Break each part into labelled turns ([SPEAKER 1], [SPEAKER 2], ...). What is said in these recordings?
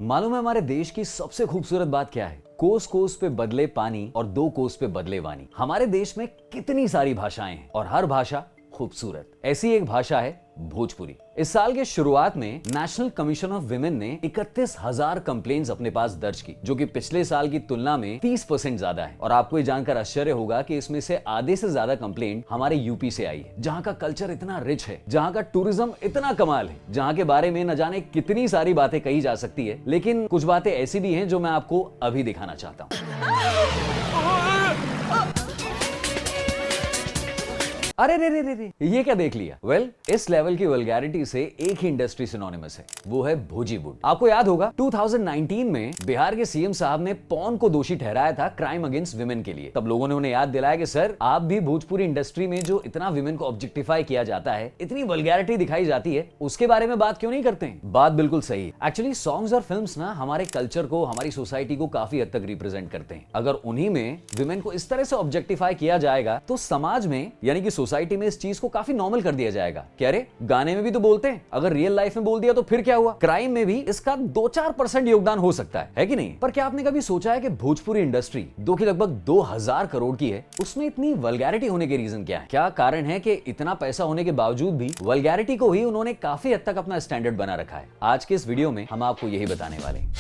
[SPEAKER 1] मालूम है हमारे देश की सबसे खूबसूरत बात क्या है? कोस कोस पे बदले पानी और दो कोस पे बदले वानी। हमारे देश में कितनी सारी भाषाएं हैं और हर भाषा खूबसूरत। ऐसी एक भाषा है भोजपुरी। इस साल के शुरुआत में नेशनल कमीशन ऑफ विमेन ने 31,000 कंप्लेंट्स अपने पास दर्ज की, जो कि पिछले साल की तुलना में 30% ज्यादा है। और आपको ये जानकर आश्चर्य होगा कि इसमें से आधे से ज्यादा कंप्लेंट हमारे यूपी से आई है, जहां का कल्चर इतना रिच है, जहां का टूरिज्म इतना कमाल है, जहां के बारे में न जाने कितनी सारी बातें कही जा सकती है। लेकिन कुछ बातें ऐसी भी हैं जो मैं आपको अभी दिखाना चाहता हूँ। अरे रे रे रे रे, ये क्या देख लिया? वेल, इस लेवल की वल्गैरिटी से एक ही इंडस्ट्री सिनोनिमस है, वो है भोजीवुड। आपको याद होगा 2019 में बिहार के सीएम साहब ने पॉर्न को दोषी ठहराया था क्राइम अगेंस्ट विमेन के लिए। तब लोगों ने उन्हें याद दिलाया कि सर, आप भी भोजपुरी इंडस्ट्री में जो इतना विमेन को ऑब्जेक्टिफाई किया जाता है, इतनी वल्गैरिटी दिखाई जाती है, उसके बारे में बात क्यों नहीं करते हैं? बात बिल्कुल सही है। एक्चुअली सॉन्ग्स और फिल्म्स ना हमारे कल्चर को, हमारी सोसाइटी को काफी हद तक रिप्रेजेंट करते हैं। अगर उन्हीं में विमेन को इस तरह से ऑब्जेक्टिफाई किया जाएगा तो समाज में यानी कि सोसाइटी में इस चीज को काफी नॉर्मल कर दिया जाएगा कि अरे गाने में भी तो बोलते हैं, अगर रियल लाइफ में बोल दिया तो फिर क्या हुआ? क्राइम में भी इसका 2-4% योगदान हो सकता है कि नहीं? पर क्या आपने कभी सोचा है कि भोजपुरी इंडस्ट्री जो कि लगभग 2000 करोड़ की है, उसमें इतनी वल्गैरिटी होने के रीजन क्या है? क्या कारण है कि इतना पैसा होने के बावजूद भी वल्गैरिटी को ही उन्होंने काफी हद तक अपना स्टैंडर्ड बना रखा है? आज के इस वीडियो में हम आपको यही बताने वाले हैं।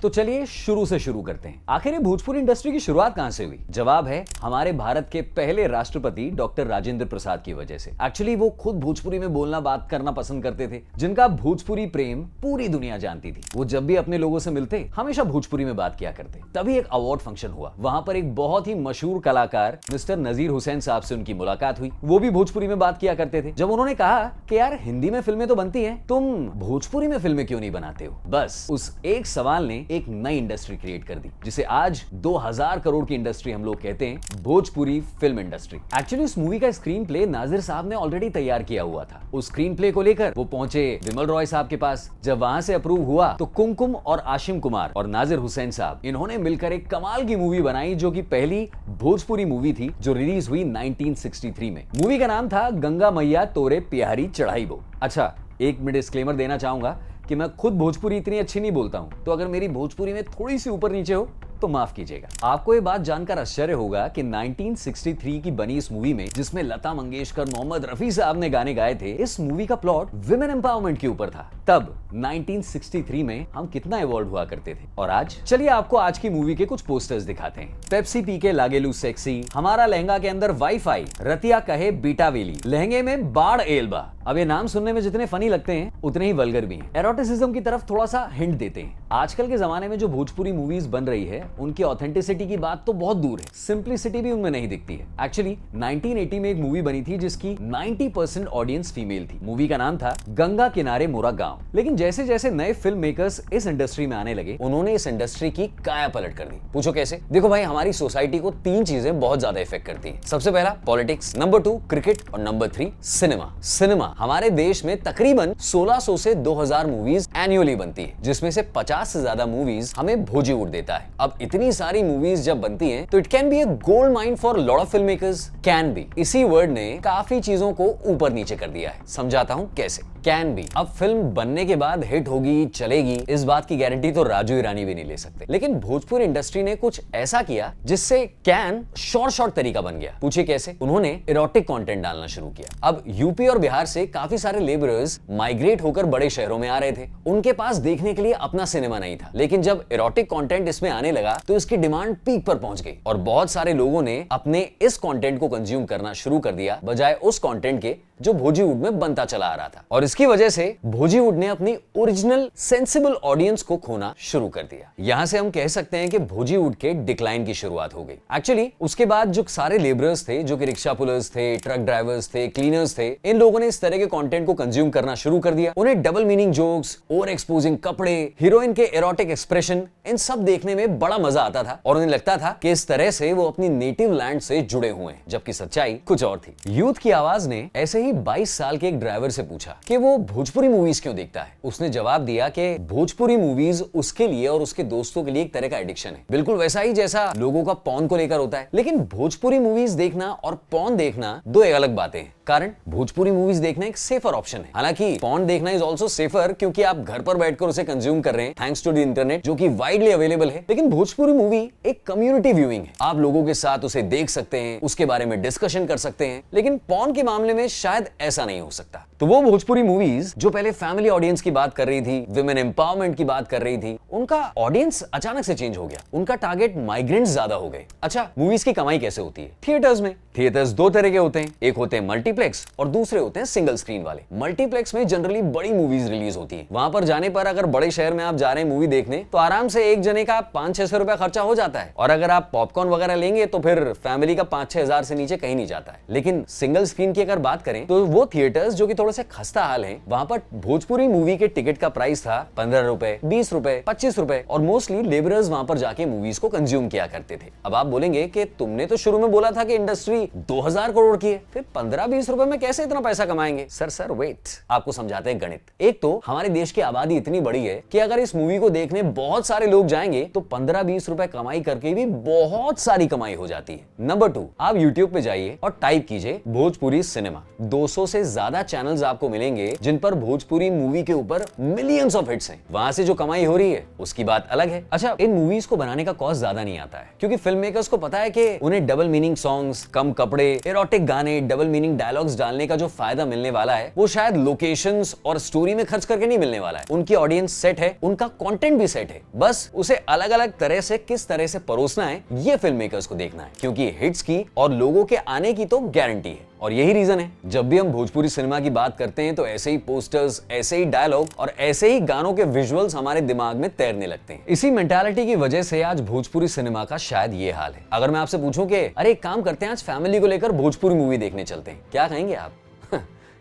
[SPEAKER 1] तो चलिए शुरू से शुरू करते हैं। आखिर ये भोजपुरी इंडस्ट्री की शुरुआत कहां से हुई? जवाब है हमारे भारत के पहले राष्ट्रपति डॉक्टर राजेंद्र प्रसाद की वजह से। एक्चुअली वो खुद भोजपुरी में बोलना, बात करना पसंद करते थे, जिनका भोजपुरी प्रेम पूरी दुनिया जानती थी। वो जब भी अपने लोगों से मिलते हमेशा भोजपुरी में बात किया करते। तभी एक अवार्ड फंक्शन हुआ, वहां पर एक बहुत ही मशहूर कलाकार मिस्टर नजीर हुसैन साहब से उनकी मुलाकात हुई। वो भी भोजपुरी में बात किया करते थे। जब उन्होंने कहा कि यार हिंदी में फिल्में तो बनती हैं, तुम भोजपुरी में फिल्में क्यों नहीं बनाते हो? बस उस एक सवाल ने एक नई इंडस्ट्री क्रिएट कर दी, जिसे आज 2000 करोड़ की इंडस्ट्री हम लोग कहते हैं, भोजपुरी फिल्म इंडस्ट्री। एक्चुअली इस मूवी का स्क्रीन प्ले नाजिर साहब ने ऑलरेडी तैयार किया हुआ था। उस स्क्रीन प्ले को लेकर वो पहुंचे विमल रॉय साहब के पास। जब वहां से अप्रूव हुआ तो कुमकुम और आशिम कुमार और नाजिर हुसैन साहब, इन्होंने मिलकर एक कमाल की मूवी बनाई, जो कि पहली भोजपुरी मूवी थी जो रिलीज हुई 1963 में। मूवी का नाम था गंगा मैया तोरे प्यारी चढ़ाई बो। अच्छा, एक मिनट डिस्क्लेमर देना चाहूंगा कि मैं खुद भोजपुरी इतनी अच्छी नहीं बोलता हूं, तो अगर मेरी भोजपुरी में थोड़ी सी ऊपर नीचे हो तो माफ कीजिएगा। आपको ये बात जानकर आश्चर्य होगा कि 1963 की बनी इस मूवी में, जिसमें लता मंगेशकर, मोहम्मद रफी साहब ने गाने गाए थे, इस मूवी का प्लॉट विमेन एम्पावरमेंट के ऊपर था। तब 1963 में हम कितना इवॉल्व हुआ करते थे। और आज चलिए आपको आज की मूवी के कुछ पोस्टर्स दिखाते हैं। पेप्सी पी के लागेलू सेक्सी, हमारा लहंगा के अंदर वाईफाई, रतिया कहे बीटा वेली, लहंगे में बाढ़ एल्बा। अब ये नाम सुनने में जितने फनी लगते हैं उतने ही वल्गर भी हैं। एरोटिसिज्म की तरफ थोड़ा सा हिंट देते हैं। आजकल के जमाने में जो भोजपुरी मूवीज बन रही है, उनकी ऑथेंटिसिटी की बात तो बहुत दूर है, सिंप्लिसिटी भी उनमें नहीं दिखती है। एक्चुअली 1980 में एक मूवी बनी थी जिसकी 90% ऑडियंस फीमेल थी। मूवी का नाम था गंगा किनारे मोरा गांव। लेकिन जैसे जैसे नए फिल्म मेकर्स इस इंडस्ट्री में आने लगे, उन्होंने इस इंडस्ट्री की काया पलट कर दी। पूछो कैसे? देखो भाई, हमारी सोसाइटी को 3 चीजें बहुत ज्यादा इफेक्ट करती है। सबसे पहला पॉलिटिक्स, नंबर 2 क्रिकेट और नंबर 3 सिनेमा। सिनेमा हमारे देश में तकरीबन 1600 से 2000 मूवीज एनुअली बनती है, जिसमें से 50 से ज्यादा मूवीज हमें भोजीवुड देता है। अब इतनी सारी मूवीज जब बनती हैं तो it can be a gold mine for lot of film makers. Can be, इसी वर्ड ने काफी चीजों को ऊपर नीचे कर दिया है। समझाता हूं कैसे। कैन बी, अब फिल्म बनने के बाद हिट होगी, चलेगी, इस बात की गारंटी तो राजू ईरानी भी नहीं ले सकते। लेकिन भोजपुरी इंडस्ट्री ने कुछ ऐसा किया जिससे कैन शॉर्ट तरीका बन गया। पूछिए कैसे? उन्होंने इरोटिक कंटेंट डालना शुरू किया। अब यूपी और बिहार से काफी सारे लेबरर्स माइग्रेट होकर बड़े शहरों में आ रहे थे। उनके पास देखने के लिए अपना सिनेमा नहीं था, लेकिन जब इरोटिक कंटेंट इसमें आने लगा तो इसकी डिमांड पीक पर पहुंच गई और बहुत सारे लोगों ने अपने इस कंटेंट को कंज्यूम करना शुरू कर दिया, बजाय उस कंटेंट के जो भोजीवुड में बनता चला आ रहा था। और इसकी वजह से भोजीवुड ने अपनी ओरिजिनल सेंसिबल ऑडियंस को खोना शुरू कर दिया। यहां से हम कह सकते हैं कि भोजीवुड के डिक्लाइन की शुरुआत हो गई। एक्चुअली उसके बाद जो सारे लेबरर्स थे, जो कि रिक्शा पुलर्स थे, ट्रक ड्राइवर्स थे, क्लीनर्स थे, इन लोगों ने इस तरह के कंटेंट को कंज्यूम करना शुरू कर दिया। उन्हें double meaning jokes, over exposing कपड़े, हीरोइन के एरोटिक एक्सप्रेशन, इन सब देखने में बड़ा मजा आता था और उन्हें लगता था कि इस तरह से वो अपनी नेटिव लैंड से जुड़े हुए हैं, जबकि सच्चाई कुछ और थी। यूथ की आवाज ने ऐसे ही ही 22 साल के एक ड्राइवर से पूछा कि वो भोजपुरी मूवीज क्यों देखता है। उसने जवाब दिया कि भोजपुरी मूवीज उसके लिए और उसके दोस्तों के लिए एक तरह का एडिक्शन है, बिल्कुल वैसा ही जैसा लोगों का पॉर्न को लेकर होता है। लेकिन भोजपुरी मूवीज देखना और पॉर्न देखना दो अलग बातें हैं। कारण भोजपुरी मूवीज देखना एक सेफर ऑप्शन है। हालांकि पॉर्न देखना इज ऑल्सो सेफर, क्योंकि आप घर पर बैठकर उसे कंज्यूम कर रहे हैं थैंक्स टू द इंटरनेट, जो कि वाइडली अवेलेबल है। लेकिन भोजपुरी मूवी एक कम्युनिटी व्यूइंग है, आप लोगों के साथ उसे देख सकते हैं, उसके बारे में डिस्कशन कर सकते हैं। लेकिन पॉर्न के मामले में शायद ऐसा नहीं हो सकता। तो वो भोजपुरी मूवीज जो पहले फैमिली ऑडियंस की बात कर रही थी, विमेन एम्पावरमेंट की बात कर रही थी, उनका ऑडियंस अचानक से चेंज हो गया। उनका टारगेट माइग्रेंट्स ज्यादा हो गए। अच्छा, मूवीज की कमाई कैसे होती है? थिएटर्स में। थिएटर्स दो तरह के होते हैं, एक होते हैं मल्टीप्लेक्स और दूसरे होते हैं सिंगल स्क्रीन वाले। मल्टीप्लेक्स में जनरली बड़ी मूवीज रिलीज होती है। वहां पर जाने पर अगर बड़े शहर में आप जा रहे हैं मूवी देखने, तो आराम से एक जने का 500-600 रुपया खर्चा हो जाता है। और अगर आप पॉपकॉर्न वगैरह लेंगे तो फिर फैमिली का 5-6 हजार से नीचे कहीं नहीं जाता है। लेकिन सिंगल स्क्रीन की अगर बात करें तो वो थिएटर्स जो कि थोड़े से खस्ता हाल हैं, वहां पर भोजपुरी मूवी के टिकट का प्राइस था 15 रुपए, 20 रुपए, 25 रुपए और मोस्टली लेबरर्स वहां पर जाके मूवीज को कंज्यूम किया करते थे। अब आप बोलेंगे कि तुमने तो शुरू में बोला था कि इंडस्ट्री 2000 करोड़ की है, फिर 15-20 रुपए में कैसे इतना पैसा कमाएंगे? सर वेट, आपको समझाते हैं गणित। एक तो हमारे देश की आबादी इतनी बड़ी है कि अगर इस मूवी को देखने बहुत सारे लोग जाएंगे तो 15-20 रुपए कमाई करके भी बहुत सारी कमाई हो जाती है। नंबर 2, आप YouTube पे जाइए और टाइप कीजिए भोजपुरी सिनेमा। 200 से ज्यादा चैनल्स आपको मिलेंगे जिन पर भोजपुरी मूवी के ऊपर मिलियंस ऑफ हिट्स हैं। वहां से जो कमाई हो रही है उसकी बात अलग है। अच्छा, इन मूवीज को बनाने का कॉस्ट ज्यादा नहीं आता है, क्योंकि फिल्म मेकर्स को पता है कि उन्हें डबल मीनिंग सॉन्ग्स, कम कपड़े, एरोटिक गाने, डबल मीनिंग डायलॉग्स डालने का जो फायदा मिलने वाला है वो शायद लोकेशंस और स्टोरी में खर्च करके नहीं मिलने वाला है। उनकी ऑडियंस सेट है, उनका कंटेंट भी सेट है, बस उसे अलग अलग तरह से किस तरह से परोसना है ये फिल्म मेकर्स को देखना है, क्योंकि हिट्स की और लोगों के आने की तो गारंटी है। और यही रीजन है जब भी हम भोजपुरी सिनेमा की बात करते हैं तो ऐसे ही पोस्टर्स, ऐसे ही डायलॉग और ऐसे ही गानों के विजुअल्स हमारे दिमाग में तैरने लगते हैं। इसी मेंटालिटी की वजह से आज भोजपुरी सिनेमा का शायद ये हाल है। अगर मैं आपसे पूछूं कि अरे एक काम करते हैं, आज फैमिली को लेकर भोजपुरी मूवी देखने चलते हैं, क्या कहेंगे आप?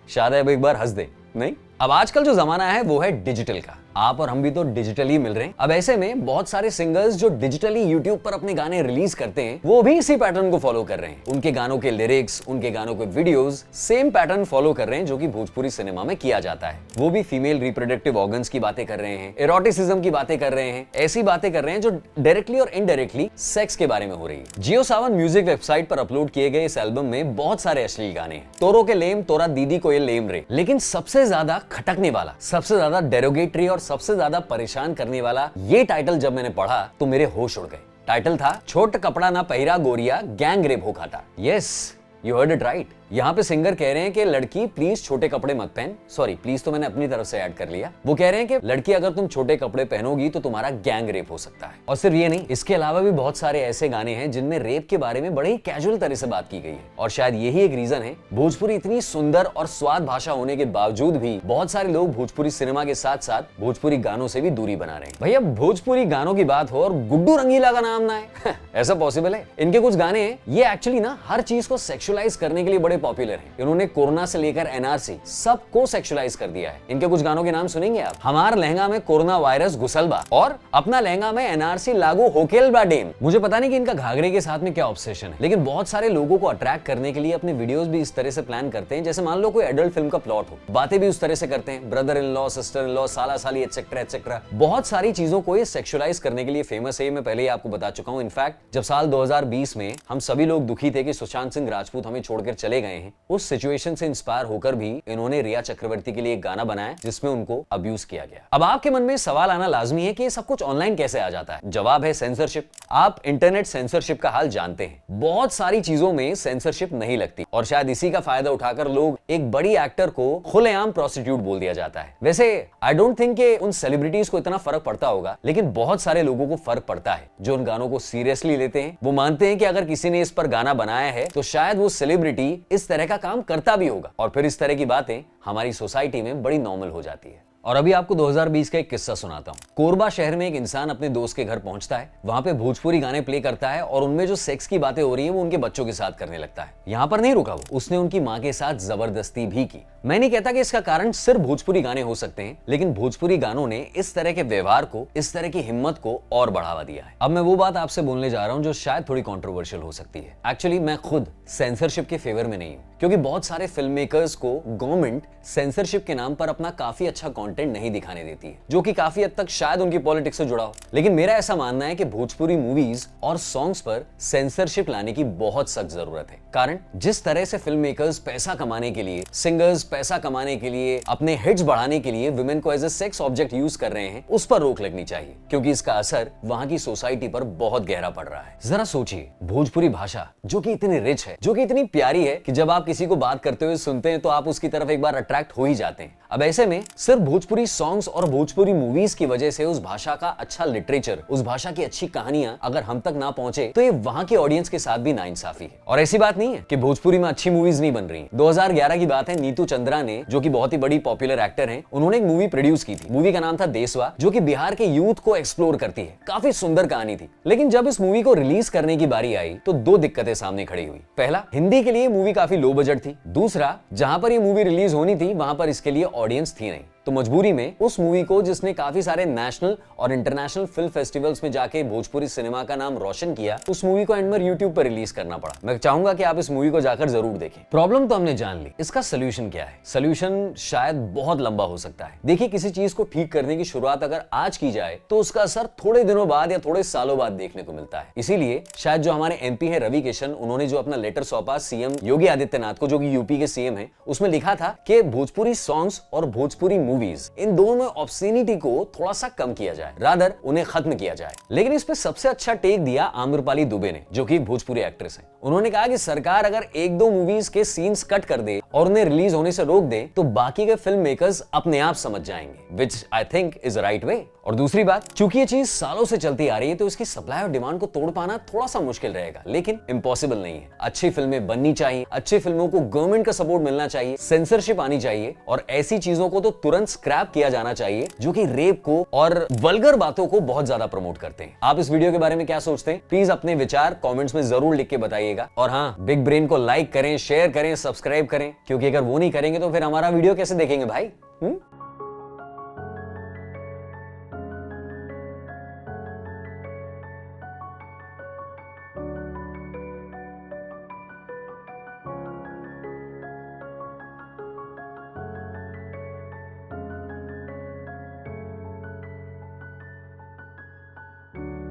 [SPEAKER 1] शायद अब एक बार हंस दे। नहीं, अब आजकल जो जमाना है वो है डिजिटल का। आप और हम भी तो डिजिटली मिल रहे हैं। अब ऐसे में बहुत सारे सिंगर्स जो डिजिटली यूट्यूब पर अपने गाने रिलीज करते हैं वो भी इसी पैटर्न को फॉलो कर रहे हैं। उनके गानों के लिरिक्स, उनके गानों के वीडियोस सेम पैटर्न फॉलो कर रहे हैं जो कि भोजपुरी सिनेमा में किया जाता है। वो भी फीमेल रिप्रोडक्टिव ऑर्गन्स की बातें कर रहे हैं, एरोटिसिज्म की बातें कर रहे हैं, ऐसी बातें कर रहे हैं जो डायरेक्टली और इनडायरेक्टली सेक्स के बारे में हो रही है। जियो सावन म्यूजिक वेबसाइट पर अपलोड किए गए इस एल्बम में बहुत सारे अश्लील गाने हैं। तोरो के लेम, तोरा दीदी को ये लेम रे। लेकिन सबसे ज्यादा खटकने वाला, सबसे ज्यादा डेरोगेटरी और सबसे ज्यादा परेशान करने वाला ये टाइटल जब मैंने पढ़ा तो मेरे होश उड़ गए। टाइटल था छोट कपड़ा ना पहिरा गोरिया, गैंग रेप हो खाता। Yes, you heard it right. यहाँ पे सिंगर कह रहे हैं कि लड़की प्लीज छोटे कपड़े मत पहन। सॉरी, प्लीज तो मैंने अपनी तरफ से ऐड कर लिया। वो कह रहे हैं कि लड़की अगर तुम छोटे कपड़े पहनोगी तो तुम्हारा गैंग रेप हो सकता है। और सिर्फ ये नहीं, इसके अलावा भी बहुत सारे ऐसे गाने हैं जिनमें रेप के बारे में बड़े ही कैजुअल तरह से बात की गई है। और शायद यही एक रीजन है भोजपुरी इतनी सुंदर और स्वाद भाषा होने के बावजूद भी बहुत सारे लोग भोजपुरी सिनेमा के साथ साथ भोजपुरी गानों से भी दूरी बना रहे हैं। भैया, भोजपुरी गानों की बात हो और गुड्डू रंगीला का नाम ना है ऐसा पॉसिबल है? इनके कुछ गाने हैं ये एक्चुअली ना हर चीज को सेक्सुअलाइज करने के लिए बड़े पॉपुलर हैं। इन्होंने कोरोना से लेकर एनआरसी सबको सेक्सुअलाइज कर दिया है। इनके कुछ गानों के नाम सुनेंगे आप? हमार लहंगा में कोरोना वायरस घुसल बा और अपना लहंगा में एनआरसी लागू होकेल बा डेम। मुझे पता नहीं कि इनका घाघरे के साथ में क्या ऑब्सेशन है, लेकिन बहुत सारे लोगों को अट्रैक्ट करने के लिए अपने वीडियोस भी इस तरह से प्लान करते हैं जैसे मान लो कोई एडल्ट फिल्म का प्लॉट हो। बातें भी उस तरह से करते हैं, brother in law, sister in law, साला साली एटसेट्रा एटसेट्रा। बहुत सारी चीजों को ये सेक्सुअलाइज करने के लिए फेमस है। मैं पहले ही आपको बता चुका हूं। इनफैक्ट जब साल 2020 में हम सभी लोग दुखी थे कि सुशांत सिंह राजपूत हमें छोड़कर चले गए हैं, उस सिचुएशन से इंस्पायर होकर भी इन्होंने रिया चक्रवर्ती के लिए एक गाना बनाया जिसमें उनको अब्यूज किया गया। अब आपके मन में सवाल आना लाजमी है कि ये सब कुछ ऑनलाइन कैसे आ जाता है? जवाब है सेंसरशिप। आप इंटरनेट सेंसरशिप का हाल जानते हैं। बहुत सारी चीजों में सेंसरशिप नहीं लगती और शायद इसी का फायदा उठाकर लोग एक बड़ी एक्टर को खुलेआम प्रोस्टिट्यूट बोल दिया जाता है। वैसे आई डोंट थिंक कि उन सेलिब्रिटीज को इतना फर्क पड़ता होगा, लेकिन बहुत सारे लोगों को फर्क पड़ता है जो उन गानों को सीरियसली लेते हैं। वो मानते हैं कि अगर किसी ने इस पर गाना बनाया है तो शायद वो सेलिब्रिटी इस तरह का काम करता भी होगा और फिर इस तरह की बातें हमारी सोसाइटी में बड़ी नॉर्मल हो जाती है। और अभी आपको 2020 का एक किस्सा सुनाता हूँ। कोरबा शहर में एक इंसान अपने दोस्त के घर पहुंचता है, वहां पे भोजपुरी गाने प्ले करता है और उनमें जो सेक्स की बातें हो रही है वो उनके बच्चों के साथ करने लगता है। यहाँ पर नहीं रुका वो, उसने उनकी माँ के साथ जबरदस्ती भी की। मैं नहीं कहता कि इसका कारण सिर्फ भोजपुरी गाने हो सकते हैं, लेकिन भोजपुरी गानों ने इस तरह के व्यवहार को, इस तरह की हिम्मत को और बढ़ावा दिया है। अब मैं वो बात आपसे बोलने जा रहा हूँ जो शायद थोड़ी कॉन्ट्रोवर्शियल हो सकती है। एक्चुअली मैं खुद सेंसरशिप के फेवर में नहीं हूँ, क्योंकि बहुत सारे फिल्म मेकर्स को गवर्नमेंट सेंसरशिप के नाम पर अपना काफी अच्छा कंटेंट नहीं दिखाने देती है, जो कि काफी हद तक शायद उनकी पॉलिटिक्स से जुड़ा हो। लेकिन मेरा ऐसा मानना है कि भोजपुरी मूवीज और सॉन्ग्स पर सेंसरशिप लाने की बहुत सख्त जरूरत है। कारण जिस तरह से फिल्म मेकर्स पैसा कमाने के लिए, सिंगर्स पैसा कमाने के लिए, अपने हिट्स बढ़ाने के लिए विमेन को as a sex object use कर रहे हैं, उस पर रोक लगनी चाहिए, क्योंकि इसका असर वहां की सोसाइटी पर बहुत गहरा पड़ रहा है। जरा सोचिए, भोजपुरी भाषा जो कि इतनी रिच है, जो कि इतनी प्यारी है कि जब आप किसी को बात करते हुए सुनते हैं तो आप उसकी तरफ एक बार अट्रैक्ट हो ही जाते हैं। अब ऐसे में सिर्फ भोजपुरी सॉन्ग्स और भोजपुरी मूवीज की वजह से उस भाषा का अच्छा लिटरेचर, उस भाषा की अच्छी कहानियां अगर हम तक ना पहुंचे तो ये वहां के ऑडियंस के साथ भी नाइंसाफी है। और ऐसी बात नहीं है कि भोजपुरी में अच्छी मूवीज नहीं बन रही। 2011 की बात है, नीतू चंद्रा ने, जो कि बहुत ही बड़ी पॉपुलर एक्टर हैं, उन्होंने एक मूवी प्रोड्यूस की थी। मूवी का नाम था देसवा, जो कि बिहार के यूथ को एक्सप्लोर करती है। काफी सुंदर कहानी थी। लेकिन जब इस मूवी को रिलीज करने की बारी आई तो दो दिक्कतें सामने खड़ी हुई। पहला, हिंदी के लिए मूवी काफी लो बजट थी। दूसरा, जहां पर ये मूवी रिलीज होनी थी वहां पर इसके लिए ऑडियंस थी नहीं। तो मजबूरी में उस मूवी को, जिसने काफी सारे नेशनल और इंटरनेशनल फिल्म फेस्टिवल्स में जाके भोजपुरी सिनेमा का नाम रोशन किया, उस मूवी को एंड में यूट्यूब पर रिलीज करना पड़ा। मैं चाहूंगा कि आप इस मूवी को जाकर जरूर देखें। प्रॉब्लम तो हमने जान ली, इसका सोल्यूशन क्या है? सोल्यूशन शायद बहुत लंबा हो सकता है। देखिए, किसी चीज को ठीक करने की शुरुआत अगर आज की जाए तो उसका असर थोड़े दिनों बाद या थोड़े सालों बाद देखने को मिलता है। इसीलिए शायद जो हमारे एमपी है रवि किशन, उन्होंने जो अपना लेटर सौंपा सीएम योगी आदित्यनाथ को, जो कि यूपी के सीएम है, उसमें लिखा था कि भोजपुरी सॉन्ग्स और भोजपुरी मूवीज, इन दोनों में ऑब्स्सिनिटी को थोड़ा सा कम किया जाए, रादर उन्हें खत्म किया जाए। लेकिन इस पे सबसे अच्छा टेक दिया आम्रपाली दुबे ने, जो कि भोजपुरी एक्ट्रेस है। उन्होंने कहा कि सरकार अगर एक दो मूवीज के सीन्स कट कर दे और उन्हें रिलीज होने से रोक दे तो बाकी के फिल्म मेकर्स अपने आप समझ जाएंगे, which I think is right way. और दूसरी बात, चूंकि ये चीज सालों से चलती आ रही है तो इसकी सप्लाई और डिमांड को तोड़ पाना थोड़ा सा मुश्किल रहेगा, लेकिन इम्पॉसिबल नहीं है। अच्छी फिल्में बननी चाहिए, अच्छी फिल्मों को गवर्नमेंट का सपोर्ट मिलना चाहिए, सेंसरशिप आनी चाहिए, और ऐसी चीजों को तो तुरंत स्क्रैप किया जाना चाहिए जो कि रेप को और वल्गर बातों को बहुत ज्यादा प्रमोट करते हैं। आप इस वीडियो के बारे में क्या सोचते हैं? प्लीज अपने विचार कमेंट्स में जरूर लिख के बताइएगा। और हाँ, बिग ब्रेन को लाइक करें, शेयर करें, सब्सक्राइब करें, क्योंकि अगर वो नहीं करेंगे तो फिर हमारा वीडियो कैसे देखेंगे भाई?